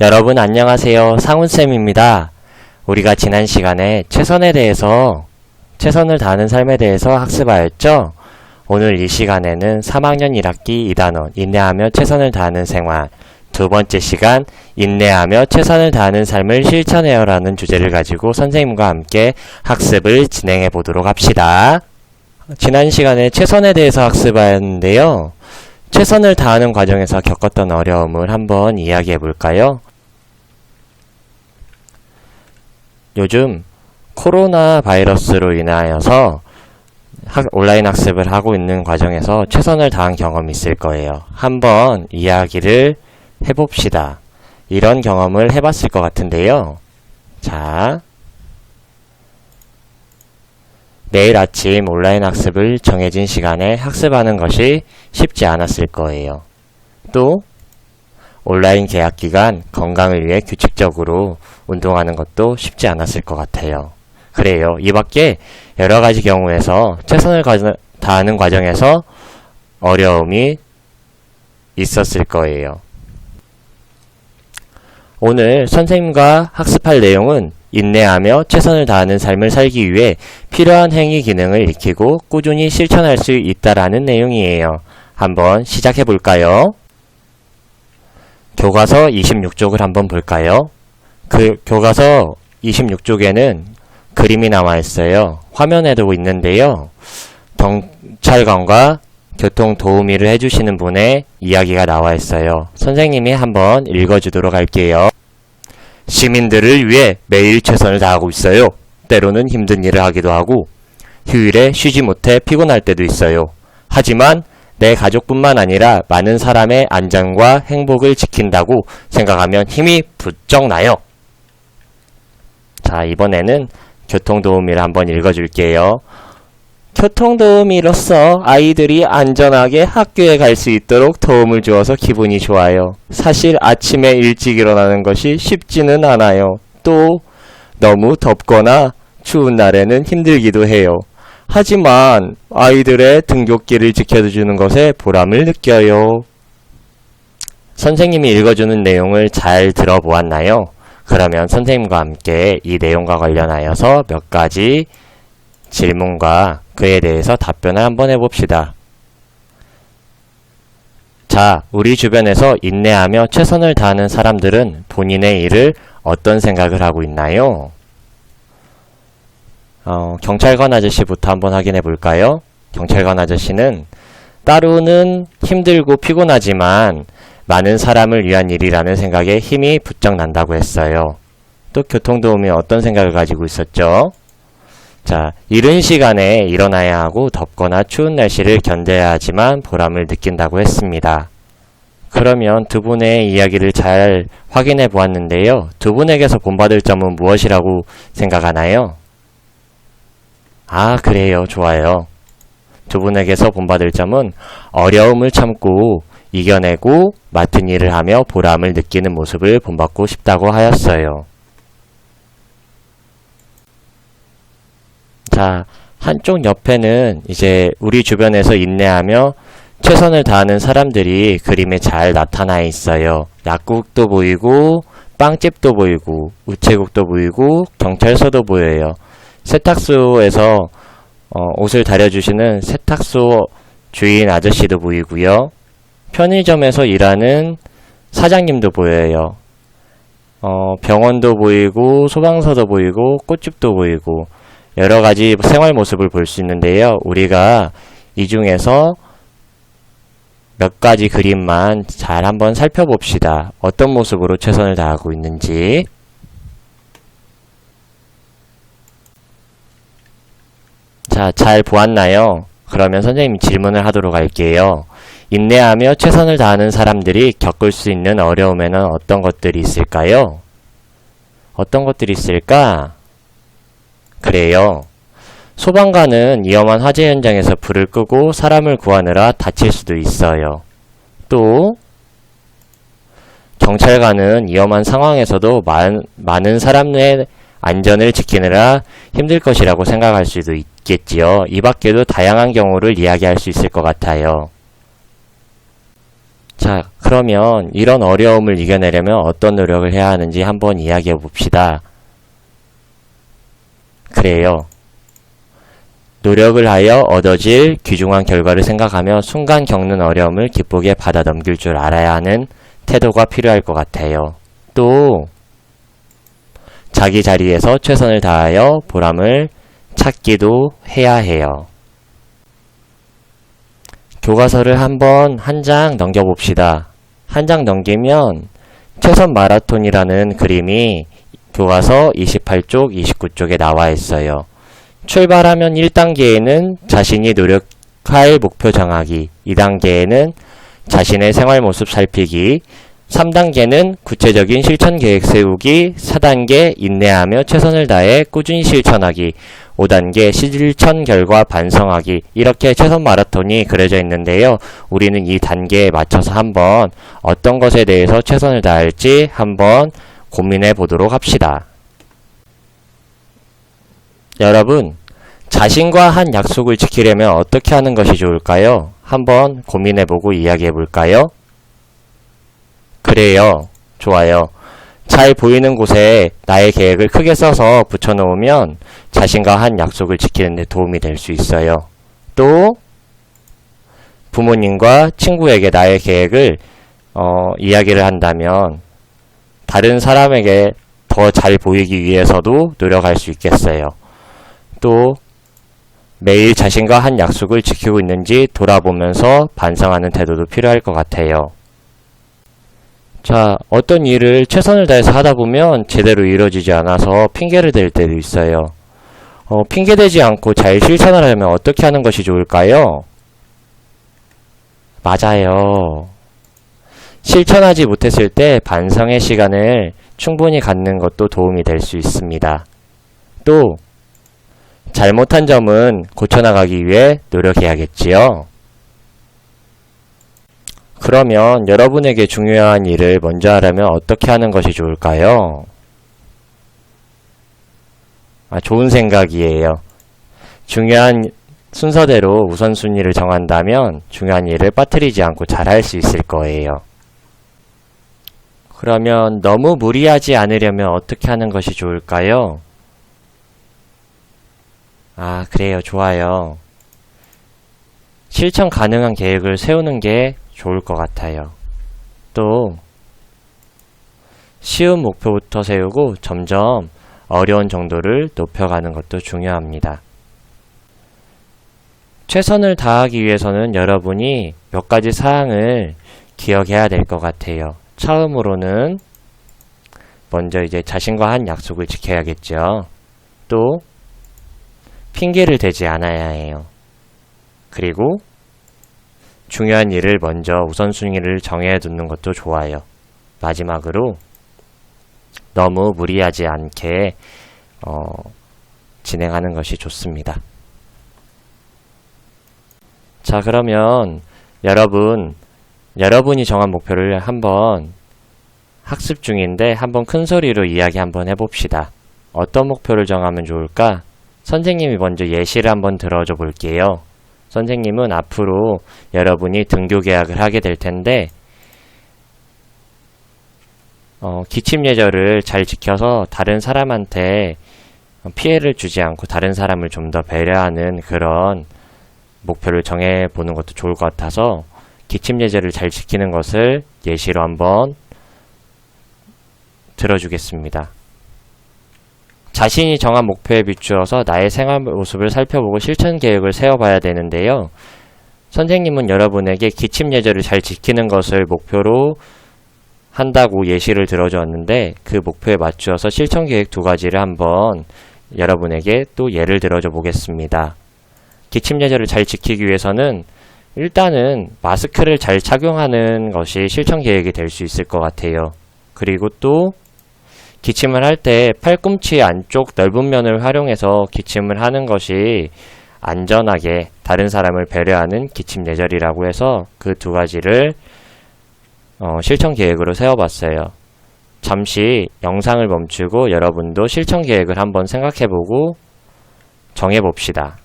여러분 안녕하세요. 상훈쌤입니다. 우리가 지난 시간에 최선을 다하는 삶에 대해서 학습하였죠? 오늘 이 시간에는 3학년 1학기 2단원 인내하며 최선을 다하는 생활 두 번째 시간 인내하며 최선을 다하는 삶을 실천해요라는 주제를 가지고 선생님과 함께 학습을 진행해 보도록 합시다. 지난 시간에 최선에 대해서 학습하였는데요. 최선을 다하는 과정에서 겪었던 어려움을 한번 이야기해 볼까요? 요즘 코로나 바이러스로 인하여서 온라인 학습을 하고 있는 과정에서 최선을 다한 경험이 있을 거예요. 한번 이야기를 해봅시다. 이런 경험을 해봤을 것 같은데요. 자, 매일 아침 온라인 학습을 정해진 시간에 학습하는 것이 쉽지 않았을 거예요. 또 온라인 개학 기간 건강을 위해 규칙적으로 운동하는 것도 쉽지 않았을 것 같아요. 그래요. 이 밖에 여러 가지 경우에서 최선을 다하는 과정에서 어려움이 있었을 거예요. 오늘 선생님과 학습할 내용은 인내하며 최선을 다하는 삶을 살기 위해 필요한 행위 기능을 익히고 꾸준히 실천할 수 있다라는 내용이에요. 한번 시작해 볼까요? 교과서 26쪽을 한번 볼까요? 그 교과서 26쪽에는 그림이 나와 있어요. 화면에도 있는데요. 경찰관과 교통 도우미를 해주시는 분의 이야기가 나와 있어요. 선생님이 한번 읽어주도록 할게요. 시민들을 위해 매일 최선을 다하고 있어요. 때로는 힘든 일을 하기도 하고 휴일에 쉬지 못해 피곤할 때도 있어요. 하지만 내 가족뿐만 아니라 많은 사람의 안전과 행복을 지킨다고 생각하면 힘이 부쩍 나요. 자, 이번에는 교통도우미를 한번 읽어줄게요. 교통도우미로서 아이들이 안전하게 학교에 갈 수 있도록 도움을 주어서 기분이 좋아요. 사실 아침에 일찍 일어나는 것이 쉽지는 않아요. 또 너무 덥거나 추운 날에는 힘들기도 해요. 하지만 아이들의 등굣길을 지켜주는 것에 보람을 느껴요. 선생님이 읽어주는 내용을 잘 들어보았나요? 그러면 선생님과 함께 이 내용과 관련하여서 몇 가지 질문과 그에 대해서 답변을 한번 해봅시다. 자, 우리 주변에서 인내하며 최선을 다하는 사람들은 본인의 일을 어떤 생각을 하고 있나요? 경찰관 아저씨부터 한번 확인해 볼까요? 경찰관 아저씨는 따로는 힘들고 피곤하지만 많은 사람을 위한 일이라는 생각에 힘이 부쩍 난다고 했어요. 또 교통도우미 어떤 생각을 가지고 있었죠? 자, 이른 시간에 일어나야 하고 덥거나 추운 날씨를 견뎌야 하지만 보람을 느낀다고 했습니다. 그러면 두 분의 이야기를 잘 확인해 보았는데요. 두 분에게서 본받을 점은 무엇이라고 생각하나요? 아, 그래요. 좋아요. 두 분에게서 본받을 점은 어려움을 참고 이겨내고 맡은 일을 하며 보람을 느끼는 모습을 본받고 싶다고 하였어요. 자, 한쪽 옆에는 이제 우리 주변에서 인내하며 최선을 다하는 사람들이 그림에 잘 나타나 있어요. 약국도 보이고 빵집도 보이고 우체국도 보이고 경찰서도 보여요. 세탁소에서 옷을 다려주시는 세탁소 주인 아저씨도 보이고요. 편의점에서 일하는 사장님도 보여요. 병원도 보이고 소방서도 보이고 꽃집도 보이고 여러가지 생활 모습을 볼 수 있는데요. 우리가 이 중에서 몇 가지 그림만 잘 한번 살펴봅시다. 어떤 모습으로 최선을 다하고 있는지. 자, 잘 보았나요? 그러면 선생님이 질문을 하도록 할게요. 인내하며 최선을 다하는 사람들이 겪을 수 있는 어려움에는 어떤 것들이 있을까요? 어떤 것들이 있을까? 그래요. 소방관은 위험한 화재 현장에서 불을 끄고 사람을 구하느라 다칠 수도 있어요. 또 경찰관은 위험한 상황에서도 많은 사람의 안전을 지키느라 힘들 것이라고 생각할 수도 있겠지요. 이 밖에도 다양한 경우를 이야기할 수 있을 것 같아요. 자, 그러면 이런 어려움을 이겨내려면 어떤 노력을 해야 하는지 한번 이야기해 봅시다. 그래요. 노력을 하여 얻어질 귀중한 결과를 생각하며 순간 겪는 어려움을 기쁘게 받아 넘길 줄 알아야 하는 태도가 필요할 것 같아요. 또 자기 자리에서 최선을 다하여 보람을 찾기도 해야 해요. 교과서를 한번 한 장 넘겨봅시다. 한 장 넘기면 최선 마라톤이라는 그림이 교과서 28쪽, 29쪽에 나와 있어요. 출발하면 1단계에는 자신이 노력할 목표 정하기, 2단계에는 자신의 생활 모습 살피기, 3단계는 구체적인 실천 계획 세우기, 4단계 인내하며 최선을 다해 꾸준히 실천하기, 5단계 실천 결과 반성하기, 이렇게 최선 마라톤이 그려져 있는데요. 우리는 이 단계에 맞춰서 한번 어떤 것에 대해서 최선을 다할지 한번 고민해 보도록 합시다. 여러분, 자신과 한 약속을 지키려면 어떻게 하는 것이 좋을까요? 한번 고민해보고 이야기해볼까요? 그래요. 좋아요. 잘 보이는 곳에 나의 계획을 크게 써서 붙여놓으면 자신과 한 약속을 지키는 데 도움이 될 수 있어요. 또 부모님과 친구에게 나의 계획을 이야기를 한다면 다른 사람에게 더 잘 보이기 위해서도 노력할 수 있겠어요. 또 매일 자신과 한 약속을 지키고 있는지 돌아보면서 반성하는 태도도 필요할 것 같아요. 자, 어떤 일을 최선을 다해서 하다 보면 제대로 이루어지지 않아서 핑계를 댈 때도 있어요. 핑계대지 않고 잘 실천을 하려면 어떻게 하는 것이 좋을까요? 맞아요. 실천하지 못했을 때 반성의 시간을 충분히 갖는 것도 도움이 될 수 있습니다. 또 잘못한 점은 고쳐나가기 위해 노력해야겠지요. 그러면 여러분에게 중요한 일을 먼저 하려면 어떻게 하는 것이 좋을까요? 좋은 생각이에요. 중요한 순서대로 우선순위를 정한다면 중요한 일을 빠뜨리지 않고 잘 할 수 있을 거예요. 그러면 너무 무리하지 않으려면 어떻게 하는 것이 좋을까요? 그래요. 좋아요. 실천 가능한 계획을 세우는 게 좋을 것 같아요. 또 쉬운 목표부터 세우고 점점 어려운 정도를 높여가는 것도 중요합니다. 최선을 다하기 위해서는 여러분이 몇 가지 사항을 기억해야 될 것 같아요. 처음으로는 먼저 이제 자신과 한 약속을 지켜야겠죠. 또 핑계를 대지 않아야 해요. 그리고 중요한 일을 먼저 우선순위를 정해두는 것도 좋아요. 마지막으로 너무 무리하지 않게 진행하는 것이 좋습니다. 자, 그러면 여러분이 정한 목표를 한번 학습 중인데 한번 큰 소리로 이야기 한번 해봅시다. 어떤 목표를 정하면 좋을까? 선생님이 먼저 예시를 한번 들어줘 볼게요. 선생님은 앞으로 여러분이 등교 계약을 하게 될 텐데 기침 예절을 잘 지켜서 다른 사람한테 피해를 주지 않고 다른 사람을 좀 더 배려하는 그런 목표를 정해보는 것도 좋을 것 같아서 기침 예절을 잘 지키는 것을 예시로 한번 들어주겠습니다. 자신이 정한 목표에 비추어서 나의 생활 모습을 살펴보고 실천 계획을 세워봐야 되는데요. 선생님은 여러분에게 기침 예절을 잘 지키는 것을 목표로 한다고 예시를 들어주었는데 그 목표에 맞추어서 실천 계획 2가지를 한번 여러분에게 또 예를 들어줘 보겠습니다. 기침 예절을 잘 지키기 위해서는 일단은 마스크를 잘 착용하는 것이 실천 계획이 될 수 있을 것 같아요. 그리고 또 기침을 할 때 팔꿈치 안쪽 넓은 면을 활용해서 기침을 하는 것이 안전하게 다른 사람을 배려하는 기침 예절이라고 해서 그 2가지를 실천 계획으로 세워봤어요. 잠시 영상을 멈추고 여러분도 실천 계획을 한번 생각해보고 정해봅시다.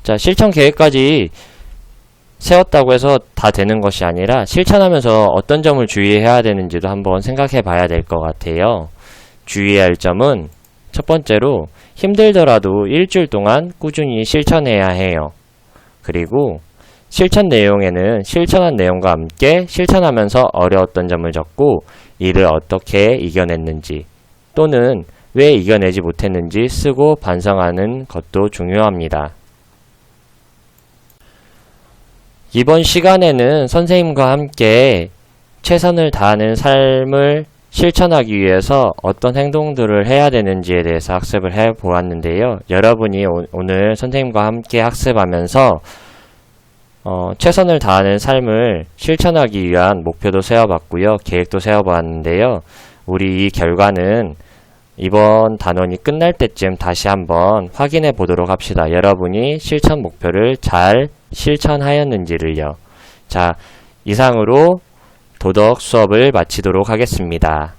자, 실천 계획까지 세웠다고 해서 다 되는 것이 아니라 실천하면서 어떤 점을 주의해야 되는지도 한번 생각해 봐야 될 것 같아요. 주의해야 할 점은 첫 번째로 힘들더라도 일주일 동안 꾸준히 실천해야 해요. 그리고 실천 내용에는 실천한 내용과 함께 실천하면서 어려웠던 점을 적고 이를 어떻게 이겨냈는지 또는 왜 이겨내지 못했는지 쓰고 반성하는 것도 중요합니다. 이번 시간에는 선생님과 함께 최선을 다하는 삶을 실천하기 위해서 어떤 행동들을 해야 되는지에 대해서 학습을 해 보았는데요. 여러분이 오늘 선생님과 함께 학습하면서 최선을 다하는 삶을 실천하기 위한 목표도 세워봤고요. 계획도 세워보았는데요. 우리 이 결과는 이번 단원이 끝날 때쯤 다시 한번 확인해 보도록 합시다. 여러분이 실천 목표를 잘 실천하였는지를요. 자, 이상으로 도덕 수업을 마치도록 하겠습니다.